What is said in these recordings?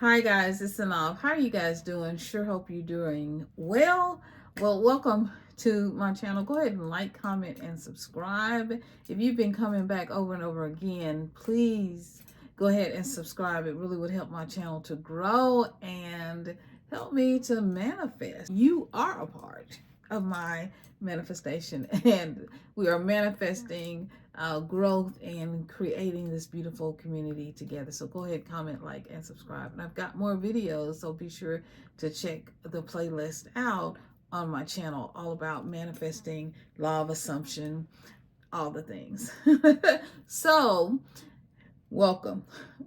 Hi guys, it's Synolve. How are you guys doing? Sure hope you're doing well. Well, welcome to my channel. Go ahead and like, comment, and subscribe. If you've been coming back over and over again, please go ahead and subscribe. It really would help my channel to grow and help me to manifest. You are a part of my manifestation, and we are manifesting growth and creating this beautiful community together. So go ahead, comment, like, and subscribe. And I've got more videos, so be sure to check the playlist out on my channel, all about manifesting, law of assumption, all the things. So welcome.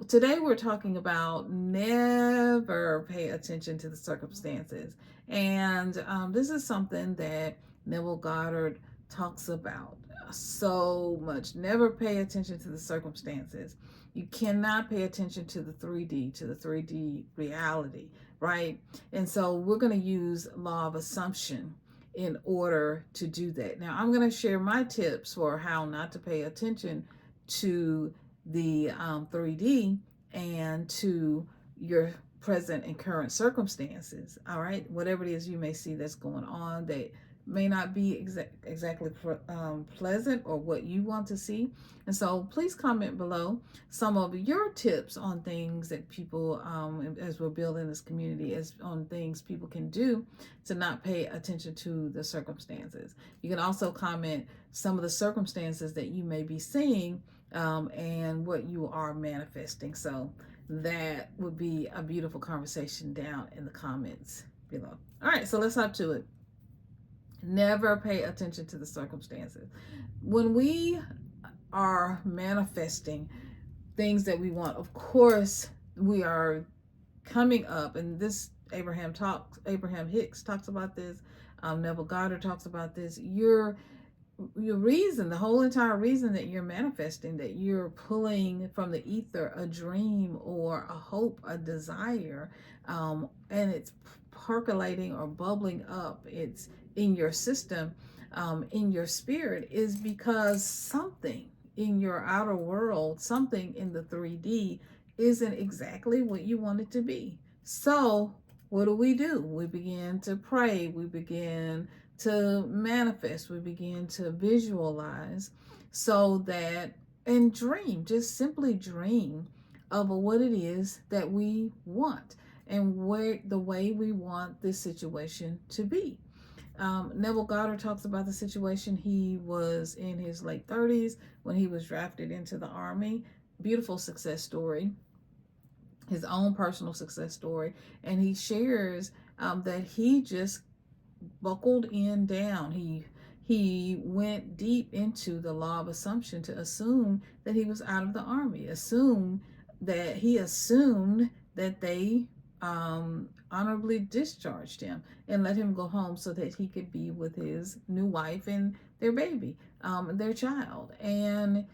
Today we're talking about never pay attention to the circumstances. And this is something that Neville Goddard talks about so much. Never pay attention to the circumstances. You cannot pay attention to the 3D, to the 3D reality, right? And so we're going to use law of assumption in order to do that. Now, I'm going to share my tips for how not to pay attention to the 3D and to your present and current circumstances. All right, whatever it is you may see that's going on that may not be exactly pleasant or what you want to see. And so please comment below some of your tips on things that people, as we're building this community, as on things people can do to not pay attention to the circumstances. You can also comment some of the circumstances that you may be seeing and what you are manifesting. So that would be a beautiful conversation down in the comments below. All right, so let's hop to it. Never pay attention to the circumstances. When we are manifesting things that we want, of course, we are coming up, and this Abraham Hicks talks about this. Neville Goddard talks about this. Your reason, the whole entire reason that you're manifesting, that you're pulling from the ether a dream or a hope, a desire, and it's percolating or bubbling up, it's in your system, in your spirit, is because something in your outer world, something in the 3D isn't exactly what you want it to be. So what do? We begin to pray, we begin to manifest, we begin to visualize, so that, and dream, just simply dream of what it is that we want and where the way we want this situation to be. Neville Goddard talks about the situation. He was in his late 30s when he was drafted into the Army. Beautiful success story, his own personal success story. And he shares that he just buckled in down. He went deep into the law of assumption to assume that he was out of the Army, assumed that they honorably discharged him and let him go home so that he could be with his new wife and their baby, their child. And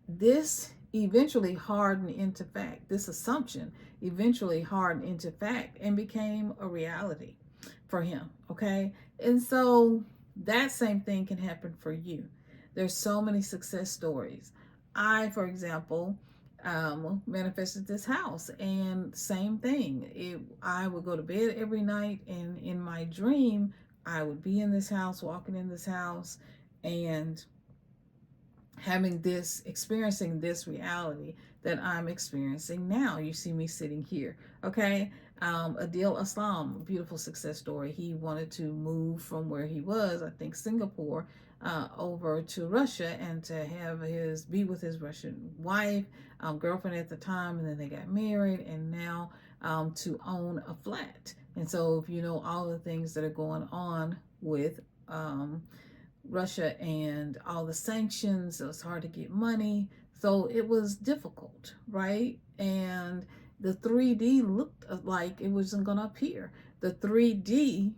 this eventually hardened into fact. This assumption eventually hardened into fact and became a reality for him. Okay. And so that same thing can happen for you. There's so many success stories. I, for example, manifested this house, and same thing. I would go to bed every night, and in my dream, I would be in this house, walking in this house, and experiencing this reality that I'm experiencing now. You see me sitting here. Okay. Adeel Aslam, beautiful success story. He wanted to move from where he was, I think Singapore, over to Russia, and to be with his Russian wife, girlfriend at the time, and then they got married, and now to own a flat. And so if you know all the things that are going on with Russia and all the sanctions, it was hard to get money. So it was difficult, right? And the 3D looked like it wasn't going to appear. The 3D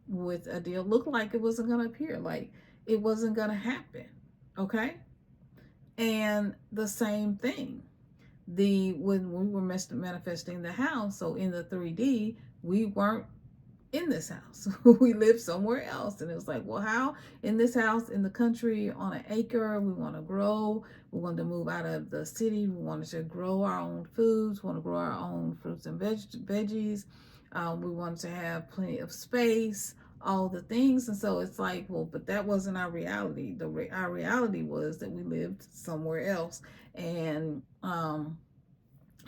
with Adeel looked like it wasn't going to appear, like it wasn't going to happen. Okay. And the same thing, when we were manifesting the house, so in the 3D, we weren't in this house. We live somewhere else. And it was like, well, how in this house in the country on an acre, we want to grow. We wanted to move out of the city. We wanted to grow our own foods. We want to grow our own fruits and veggies. We wanted to have plenty of space, all the things. And so it's like, well, but that wasn't our reality. Our reality was that we lived somewhere else. And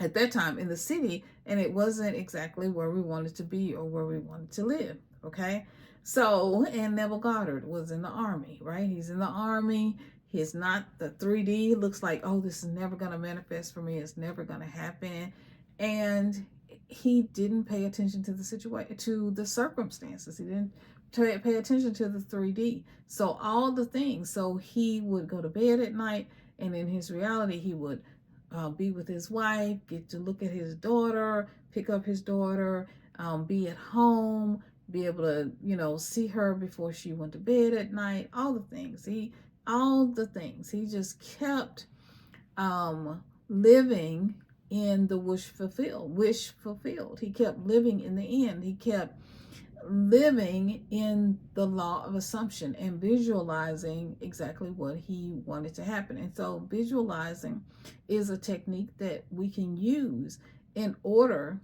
at that time in the city, and it wasn't exactly where we wanted to be or where we wanted to live. Okay. So, and Neville Goddard was in the army, right? He's in the army. He's not the 3D. Looks like, oh, this is never going to manifest for me. It's never going to happen. And he didn't pay attention to the situation, to the circumstances. He didn't pay attention to the 3D. So all the things. So he would go to bed at night, and in his reality, he would be with his wife, get to look at his daughter, pick up his daughter, be at home, be able to, see her before she went to bed at night, all the things. He just kept living in the wish fulfilled. He kept living in the end. He kept living in the law of assumption and visualizing exactly what he wanted to happen. And so visualizing is a technique that we can use in order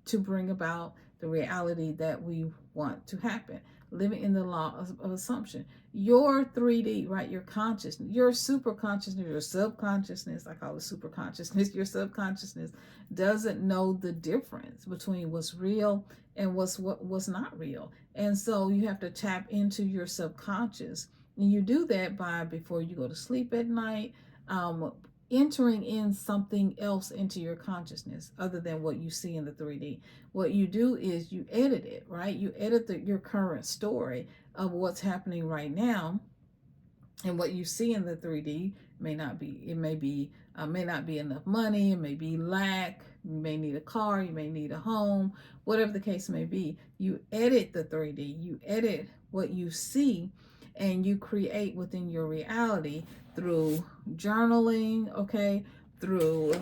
to bring about the reality that we want to happen. Living in the law of assumption. Your 3D, right? Your consciousness, your super consciousness, your subconsciousness, I call it super consciousness, your subconsciousness doesn't know the difference between what's real and what's not real. And so you have to tap into your subconscious. And you do that by, before you go to sleep at night, entering in something else into your consciousness other than what you see in the 3D. What you do is you edit it, right? You edit your current story of what's happening right now, and what you see in the 3D may not be. It may not be enough money. It may be lack. You may need a car. You may need a home. Whatever the case may be, you edit the 3D. You edit what you see, and you create within your reality through journaling, okay, through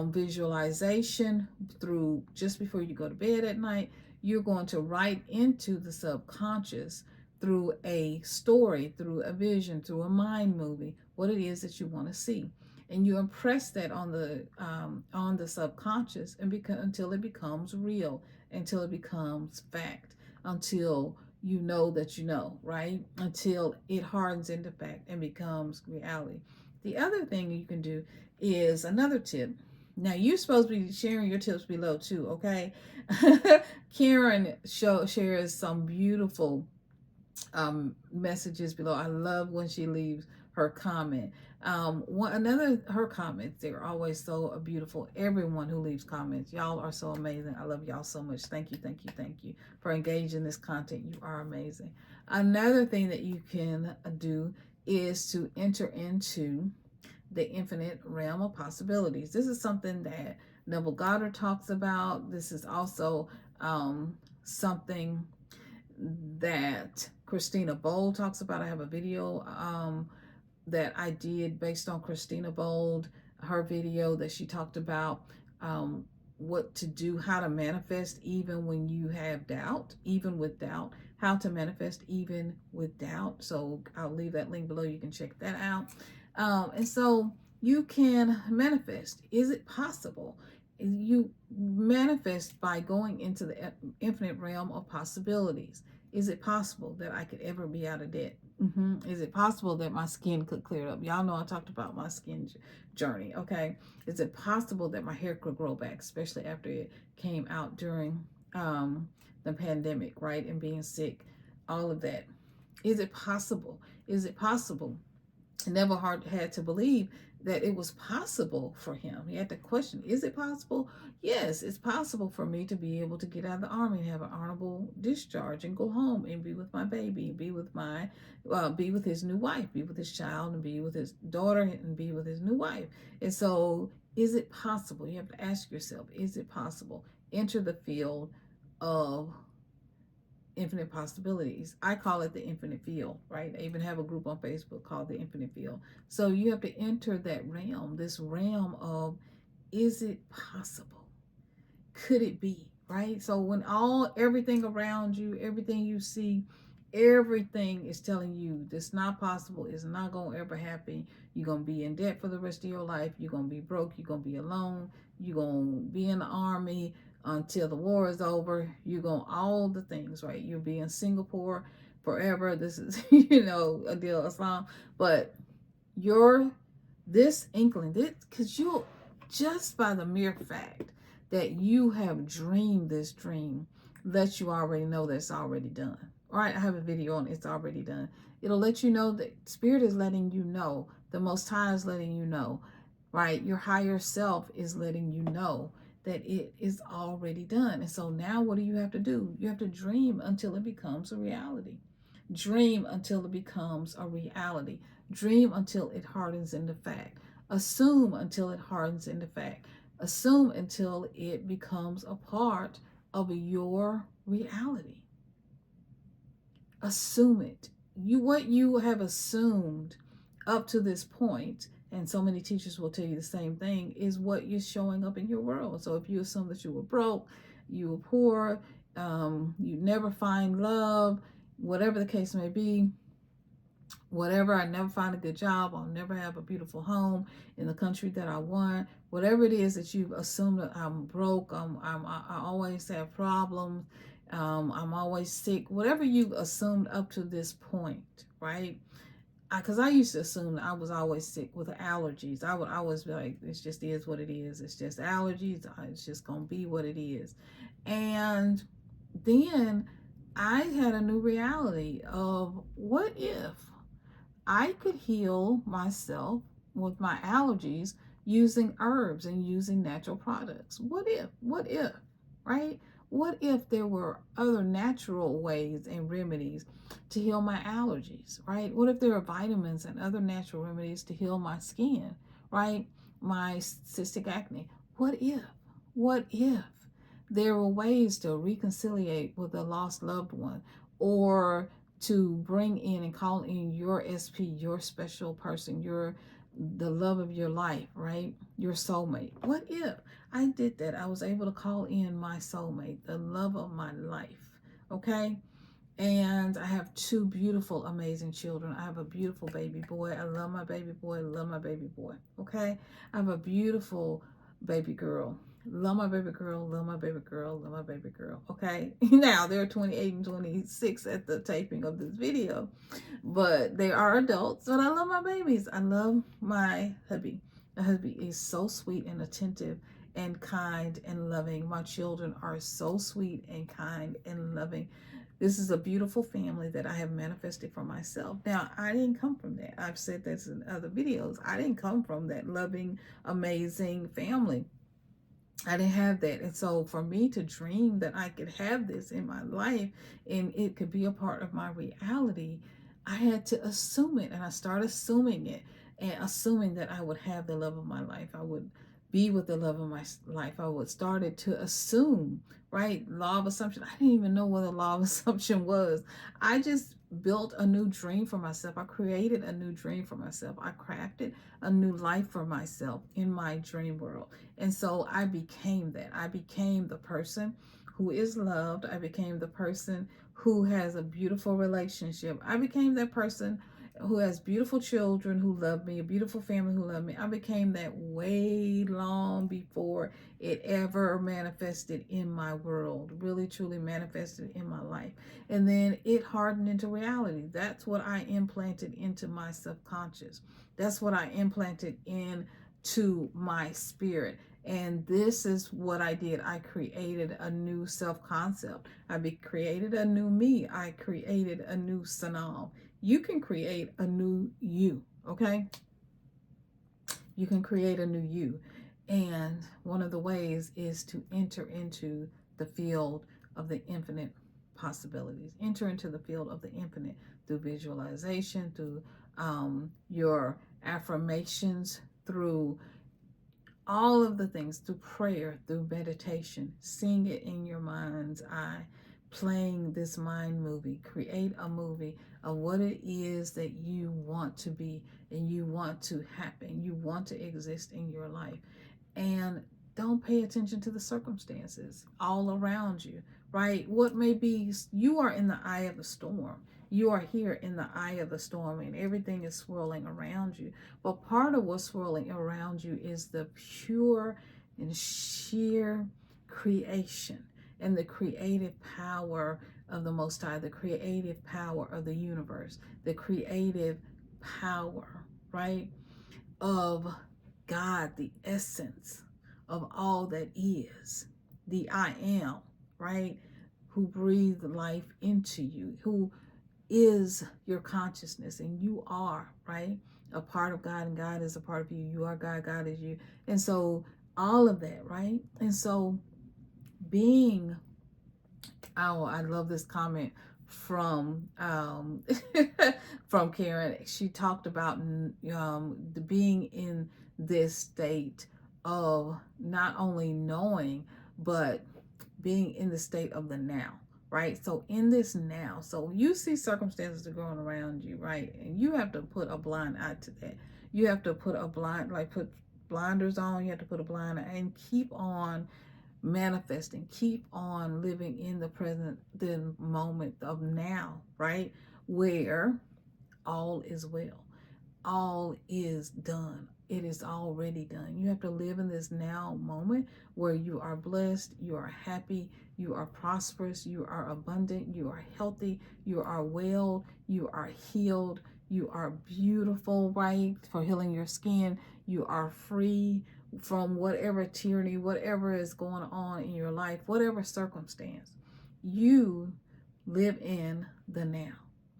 visualization, through just before you go to bed at night. You're going to write into the subconscious through a story, through a vision, through a mind movie, what it is that you want to see, and you impress that on the subconscious, and until it becomes real, until it becomes fact, until you know that you know, right? Until it hardens into fact and becomes reality. The other thing you can do is another tip. Now, you're supposed to be sharing your tips below too, okay? Karen shares some beautiful messages below. I love when she leaves her comment. Her comments, they're always so beautiful. Everyone who leaves comments, y'all are so amazing. I love y'all so much. Thank you for engaging this content. You are amazing. Another thing that you can do is to enter into the infinite realm of possibilities. This is something that Neville Goddard talks about. This is also something that Christina Bold talks about. I have a video that I did based on Christina Bold, her video that she talked about what to do, how to manifest even when you have doubt, even with doubt, how to manifest even with doubt. So I'll leave that link below. You can check that out. And so you can manifest. Is it possible? You manifest by going into the infinite realm of possibilities. Is it possible that I could ever be out of debt? Is it possible that my skin could clear up? Y'all know I talked about my skin journey, okay? Is it possible that my hair could grow back, especially after it came out during the pandemic, right? And being sick, all of that. Is it possible? Is it possible? Neville had to believe that it was possible for him. He had to question, is it possible? Yes, it's possible for me to be able to get out of the army and have an honorable discharge and go home and be with my baby, be with his new wife, be with his child, and be with his daughter, and be with his new wife. And so, is it possible? You have to ask yourself, is it possible? Enter the field of infinite possibilities. I call it the infinite field, right? I even have a group on Facebook called the Infinite Field. So you have to enter that realm, this realm of, is it possible? Could it be? right? So when everything around you, everything you see, everything is telling you this not possible, it's not gonna ever happen. You're gonna be in debt for the rest of your life, you're gonna be broke, you're gonna be alone, you're gonna be in the army until the war is over, you're gonna all the things, right? You'll be in Singapore forever. This is Adeel Aslam. But your this inkling, this, because you, just by the mere fact that you have dreamed this dream, lets you already know that it's already done. All right, I have a video on it's already done. It'll let you know that Spirit is letting you know, the Most High is letting you know, right? Your higher self is letting you know that it is already done. And so now what do you have to do? You have to dream until it becomes a reality. Dream until it becomes a reality. Dream until it hardens into fact. Assume until it hardens into fact. Assume until it becomes a part of your reality. Assume it. What you have assumed up to this point, and so many teachers will tell you the same thing, is what is showing up in your world. So if you assume that you were broke, you were poor, you never find love, whatever the case may be, whatever, I never find a good job, I'll never have a beautiful home in the country that I want, whatever it is that you've assumed, that I'm broke, I always have problems, I'm always sick, whatever you've assumed up to this point, right? Because I used to assume that I was always sick with allergies. I would always be like, it just is what it is. It's just allergies. It's just going to be what it is. And then I had a new reality of, what if I could heal myself with my allergies using herbs and using natural products? What if, right? What if there were other natural ways and remedies to heal my allergies, right? What if there are vitamins and other natural remedies to heal my skin, right? My cystic acne. What if there were ways to reconciliate with a lost loved one, or to bring in and call in your SP, your special person, the love of your life, right? Your soulmate. What if I did that? I was able to call in my soulmate, the love of my life. Okay? And I have two beautiful, amazing children. I have a beautiful baby boy. I love my baby boy. Love my baby boy. Okay? I have a beautiful baby girl. Love my baby girl. Love my baby girl. Love my baby girl. Okay? Now, they're 28 and 26 at the taping of this video, but they are adults. But I love my babies. I love my hubby. My hubby is so sweet and attentive and kind and loving. My children are so sweet and kind and loving. This is a beautiful family that I have manifested for myself. Now, I didn't come from that. I've said this in other videos. I didn't come from that loving, amazing family. I didn't have that. And so for me to dream that I could have this in my life and it could be a part of my reality, I had to assume it. And I started assuming it, and assuming that I would have the love of my life. I would be with the love of my life. I would started to assume, right? Law of assumption. I didn't even know what a law of assumption was. I just built a new dream for myself. I created a new dream for myself. I crafted a new life for myself in my dream world. And so I became that. I became the person who is loved. I became the person who has a beautiful relationship. I became that person who has beautiful children who love me, a beautiful family who love me. I became that way long before it ever manifested in my world, really truly manifested in my life. And then it hardened into reality. That's what I implanted into my subconscious. That's what I implanted into my spirit. And this is what I did. I created a new self-concept. Created a new me. I created a new Synolve. You can create a new you, okay? You can create a new you. And one of the ways is to enter into the field of the infinite possibilities. Enter into the field of the infinite through visualization, through your affirmations, through all of the things, through prayer, through meditation. Sing it in your mind's eye, playing this mind movie. Create a movie of what it is that you want to be and you want to happen. You want to exist in your life. And Don't pay attention to the circumstances all around you, right? What may be, you are in the eye of the storm. You are here in the eye of the storm and everything is swirling around you. But part of what's swirling around you is the pure and sheer creation and the creative power of the Most High, the creative power of the universe, the creative power, right, of God, the essence of all that is, the I am, right, who breathed life into you, who is your consciousness, and you are, right, a part of God, and God is a part of you. You are God, God is you. And so all of that, right? And so being, oh, I love this comment from from Karen. She talked about being in this state of not only knowing, but being in the state of the now, right? So in this now, so you see circumstances that are going around you, right? And you have to put a blind eye to that. You have to put a blind, like put blinders on. You have to put a blind eye and keep on manifesting, keep on living in the present, the moment of now, right? Where all is well, all is done. It is already done. You have to live in this now moment where you are blessed, you are happy, you are prosperous, you are abundant, you are healthy, you are well, you are healed, you are beautiful, right? For healing your skin, you are free from whatever tyranny, whatever is going on in your life, whatever circumstance. You live in the now,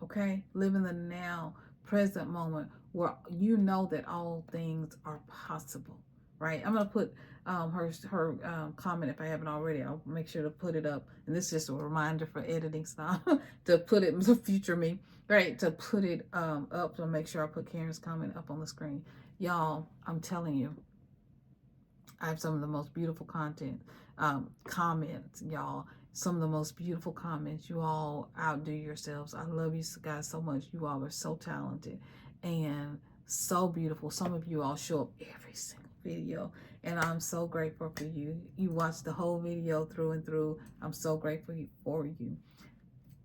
okay? Live in the now, present moment, where you know that all things are possible, right? I'm gonna put her comment, if I haven't already. I'll make sure to put it up, and this is just a reminder for editing stuff to put it, the future me, right, to put it up. So make sure I put Karen's comment up on the screen. Y'all, I'm telling you, I have some of the most beautiful comments, y'all. Some of the most beautiful comments. You all outdo yourselves. I love you guys so much. You all are so talented and so beautiful. Some of you all show up every single video, and I'm so grateful for you. You watch the whole video through and through. I'm so grateful for you.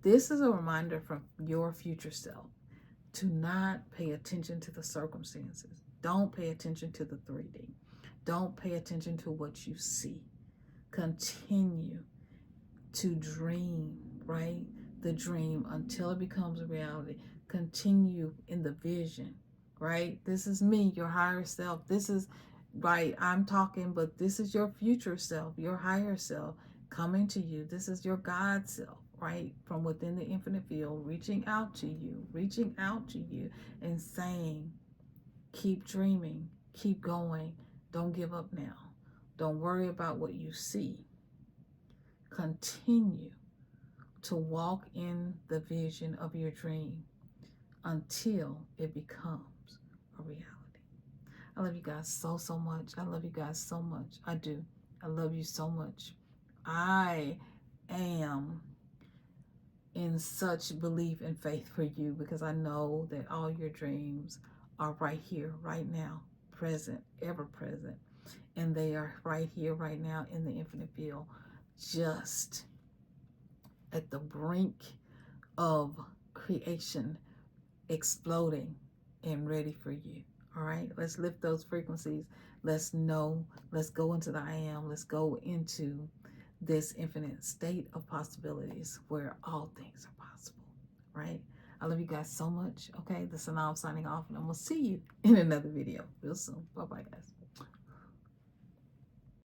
This is a reminder from your future self to not pay attention to the circumstances. Don't pay attention to the 3D. Don't pay attention to what you see. Continue to dream, right? The dream until it becomes a reality. Continue in the vision, right? This is me, your higher self. This is, right, I'm talking, but this is your future self, your higher self coming to you. This is your God self, right? From within the infinite field, reaching out to you and saying, keep dreaming, keep going. Don't give up now. Don't worry about what you see. Continue to walk in the vision of your dream until it becomes a reality. I love you guys so, so much. I love you guys so much. I do. I love you so much. I am in such belief and faith for you because I know that all your dreams are right here, right now, present, ever present. And they are right here, right now in the infinite field, just at the brink of creation, exploding and ready for you. All right, let's lift those frequencies. Let's know, let's go into the I am. Let's go into this infinite state of possibilities where all things are possible, right? I love you guys so much. Okay, this is Synolve signing off, and I'm going to see you in another video real soon. Bye-bye, guys.